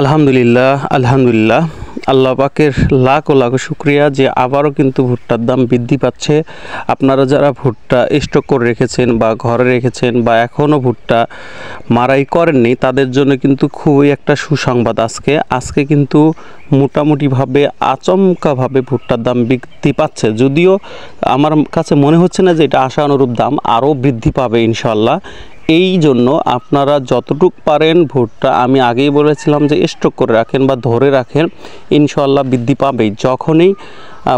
আলহামদুলিল্লাহ আলহামদুলিল্লাহ আল্লাহ পাকের লাখ ও লাখ শুকরিয়া যে আবারও কিন্তু ভুট্টার দাম বৃদ্ধি পাচ্ছে। আপনারা যারা ভুট্টা স্টক করে রেখেছেন বা ঘরে রেখেছেন বা এখনও ভুট্টা মারাই করেননি তাদের জন্য কিন্তু খুবই একটা সুসংবাদ। আজকে কিন্তু মোটামুটিভাবে আচমকাভাবে ভুট্টার দাম বৃদ্ধি পাচ্ছে, যদিও আমার কাছে মনে হচ্ছে না যে এটা আশানুরূপ দাম আরও বৃদ্ধি পাবে ইনশাআল্লাহ। এই জন্য আপনারা যতটুক পারেন ভুট্টা, আমি আগেই বলেছিলাম যে স্টক করে রাখেন বা ধরে রাখেন, ইনশাআল্লাহ বৃদ্ধি পাবেই। যখনই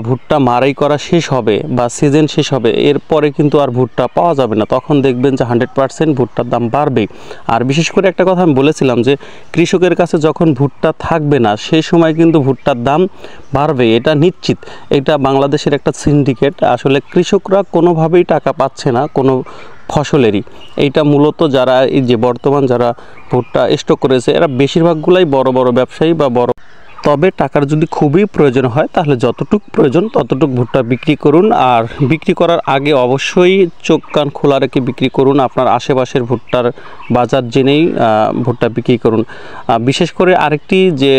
ভুট্টা মারাই করা শেষ হবে বা সিজন শেষ হবে এরপরে কিন্তু আর ভুট্টা পাওয়া যাবে না, তখন দেখবেন যে 100% ভুট্টার দাম বাড়বে। আর বিশেষ করে একটা কথা আমি বলেছিলাম যে কৃষকের কাছে যখন ভুট্টা থাকবে না সেই সময় কিন্তু ভুট্টার দাম বাড়বে, এটা নিশ্চিত। এটা বাংলাদেশের একটা সিন্ডিকেট। আসলে কৃষকরা কোনোভাবেই টাকা পাচ্ছে না কোনো ফসলেরই। এইটা মূলত যারা এই যে বর্তমান যারা ভুট্টা স্টক করেছে এরা বেশিরভাগগুলাই বড় বড় ব্যবসায়ী বা বড়। তবে টাকার যদি খুবই প্রয়োজন হয় তাহলে যতটুক প্রয়োজন ততটুক ভুট্টা বিক্রি করুন। আর বিক্রি করার আগে অবশ্যই চোখ কান খোলা রেখে বিক্রি করুন। আপনার আশেপাশের ভুট্টার বাজার জেনেই ভুট্টা বিক্রি করুন। বিশেষ করে আরেকটি যে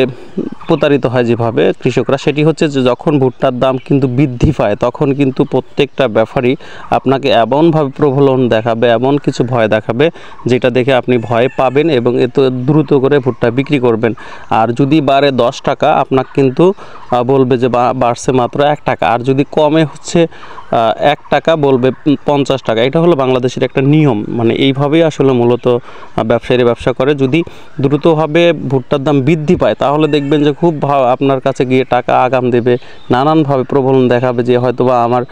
প্রতারিত হয় যেভাবে কৃষকরা, সেটি হচ্ছে যে যখন ভুট্টার দাম কিন্তু বৃদ্ধি পায় তখন কিন্তু প্রত্যেকটা ব্যাপারী আপনাকে এমনভাবে প্রলোভন দেখাবে, এমন কিছু ভয় দেখাবে যেটা দেখে আপনি ভয় পাবেন এবং এত দ্রুত করে ভুট্টা বিক্রি করবেন। আর যদি বাড়ে 10 টাকা আপনাকে কিন্তু বলবে যে বাড়ছে মাত্র 1 টাকা, আর যদি কমে হচ্ছে 1 টাকা বলবে 50 টাকা। এটা হলো বাংলাদেশের একটা নিয়ম, মানে এইভাবেই আসলে মূলত ব্যবসায়ীরা ব্যবসা করে। যদি দ্রুতভাবে ভুট্টার দাম বৃদ্ধি পায় তাহলে দেখবেন যে খুব আপনার কাছে গিয়ে টাকা আগাম দেবে, নানানভাবে প্রলোভন দেখাবে যে হয়তোবা আমার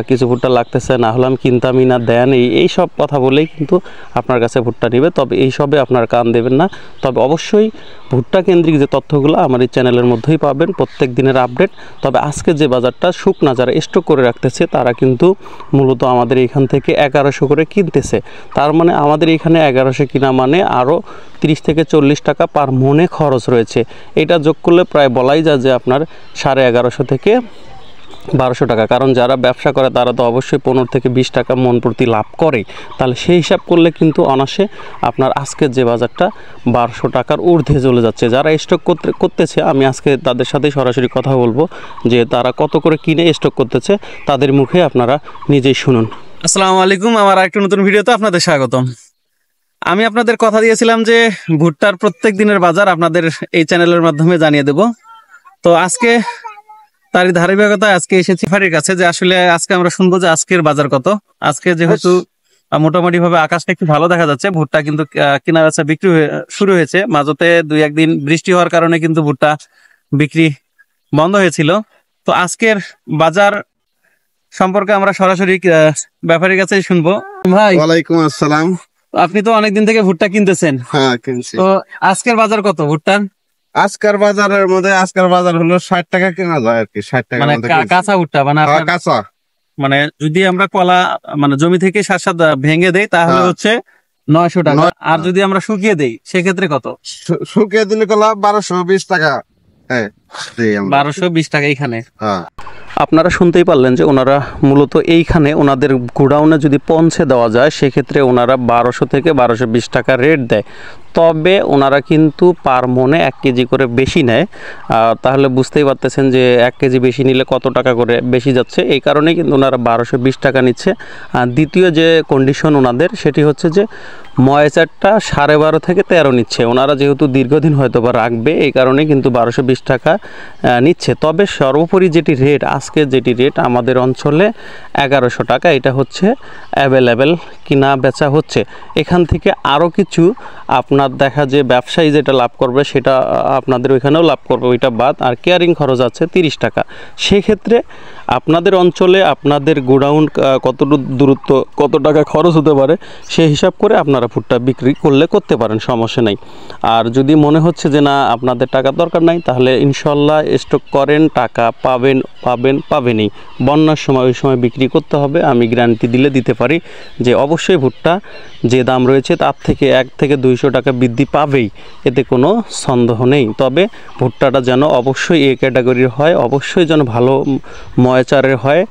কিছু ভুট্টা লাগতেছে, না হলে আমি কিনতামই না, দেন এই সব কথা বলেই কিন্তু আপনার কাছে ভুট্টা নেবে। তবে এইসবে আপনার কান দেবেন না। তবে অবশ্যই ভুট্টা কেন্দ্রিক যে তথ্যগুলো আমার এই চ্যানেলের মধ্যেই পাবেন, প্রত্যেক দিনের আপডেট। তবে আজকে যে বাজারটা শুকনা যারা স্টক করে রাখতেছে তারা কিন্তু মূলত আমাদের এখান থেকে 1100 করে কিনতেছে। তার মানে আমাদের এখানে 1100 কিনা মানে আরও 30 থেকে 40 টাকা পার মনে খরচ রয়েছে। এটা যোগ করলে প্রায় বলাই যায় যে আপনার 1150 থেকে 1200 টাকা। কারণ যারা ব্যবসা করে তারা তো অবশ্যই 15 থেকে 20 টাকা মন প্রতি লাভ করে। তাহলে সেই হিসাব করলে কিন্তু অনাসে আপনার আজকের যে বাজারটা 1200 টাকার ঊর্ধ্বে চলে যাচ্ছে। যারা স্টক করতেছে আমি আজকে তাদের সাথে সরাসরি কথা বলবো যে তারা কত করে কিনে স্টক করতেছে, তাদের মুখে আপনারা নিজেই শুনুন। আসসালামু আলাইকুম, আমার একটা নতুন ভিডিওতে আপনাদের স্বাগতম। আমি আপনাদের কথা দিয়েছিলাম যে ভুট্টার প্রত্যেক দিনের বাজার আপনাদের এই চ্যানেলের মাধ্যমে জানিয়ে দেব। তো আজকে তারই ধারাবাহিকতায় আজকে এসেছি ফারির কাছে যে আসলে আজকে আমরা শুনবো যে আজকের বাজার কত। আজকে যেহেতু মোটামুটি ভাবে আকাশটা একটু ভালো দেখা যাচ্ছে, ভুট্টা কিন্তু কেনা বেচা বিক্রি শুরু হয়েছে। মাঝতে 2-1 দিন বৃষ্টি হওয়ার কারণে কিন্তু ভুট্টা বিক্রি বন্ধ হয়েছিল। তো আজকের বাজার সম্পর্কে আমরা সরাসরি ব্যাপারীর কাছেই শুনবো। ভাই ওয়ালাইকুম আসসালাম। আপনি তো অনেকদিন থেকে ভুট্টা কিনতেছেন। হ্যাঁ কিনছি। তো আজকের বাজার কত ভুট্টার? আজকের বাজারের মধ্যে আজকের বাজার হলো 60 টাকা কেনা যায় আর কি। 60 টাকা মানে কাঁচা ভুট্টা, মানে কাঁচা, মানে যদি আমরা কলা মানে জমি থেকে সাত ভেঙে দেই তাহলে হচ্ছে 900 টাকা। আর যদি আমরা শুকিয়ে দেই সেক্ষেত্রে কত? শুকিয়ে দিলে কলা 1220 টাকা। হ্যাঁ 1220 টাকা এখানে। হ্যাঁ আপনারা শুনতেই পারলেন যে ওনারা মূলত এইখানে ওনাদের গোডাউনে যদি পৌঁছে দেওয়া যায় সেক্ষেত্রে ওনারা 1200 থেকে 1220 টাকা রেট দেয়। তবে ওনারা কিন্তু পার মনে 1 কেজি করে বেশি নেয়। তাহলে বুঝতেই পারতেছেন যে 1 কেজি বেশি নিলে কত টাকা করে বেশি যাচ্ছে। এই কারণেই কিন্তু ওনারা 1220 টাকা নিচ্ছে। দ্বিতীয় যে কন্ডিশন ওনাদের সেটি হচ্ছে যে ময়েচারটা 12.5 থেকে 13 নিচ্ছে। ওনারা যেহেতু দীর্ঘদিন হয়তো বা রাখবে এই কারণে কিন্তু 1220 টাকা নিচ্ছে। তবে সর্বোপরি যেটি রেট, আজকে যেটি রেট আমাদের অঞ্চলে 1100 টাকা, এটা হচ্ছে অ্যাভেলেবেল কিনা বেচা হচ্ছে। এখান থেকে আরও কিছু আপনার দেখা যে ব্যবসায়ী যেটা লাভ করবে সেটা আপনাদের ওইখানেও লাভ করবে, ওইটা বাদ। আর কেয়ারিং খরচ আছে 30 টাকা। সেক্ষেত্রে আপনাদের অঞ্চলে আপনাদের গোডাউন কতটুকু দূরত্ব, কত টাকা খরচ হতে পারে সেই হিসাব করে আপনারা ভুট্টা বিক্রি করতে পারেন, সমস্যা নেই। আর যদি মনে হচ্ছে যে না আপনাদের টাকার দরকার নাই তাহলে ইনশাল্লাহ স্টক করেন, টাকা পাবেনই। বন্যার সময় ওই সময় বিক্রি করতে হবে। আমি গ্যারান্টি দিতে পারি যে অবশ্যই ভুট্টা যে দাম রয়েছে তার থেকে 1 থেকে 200 টাকা বৃদ্ধি পাবেই, এতে কোনো সন্দেহ নেই। তবে ভুট্টাটা যেন অবশ্যই এ ক্যাটাগরির হয়, অবশ্যই যেন ভালো ময়েচারের হয়।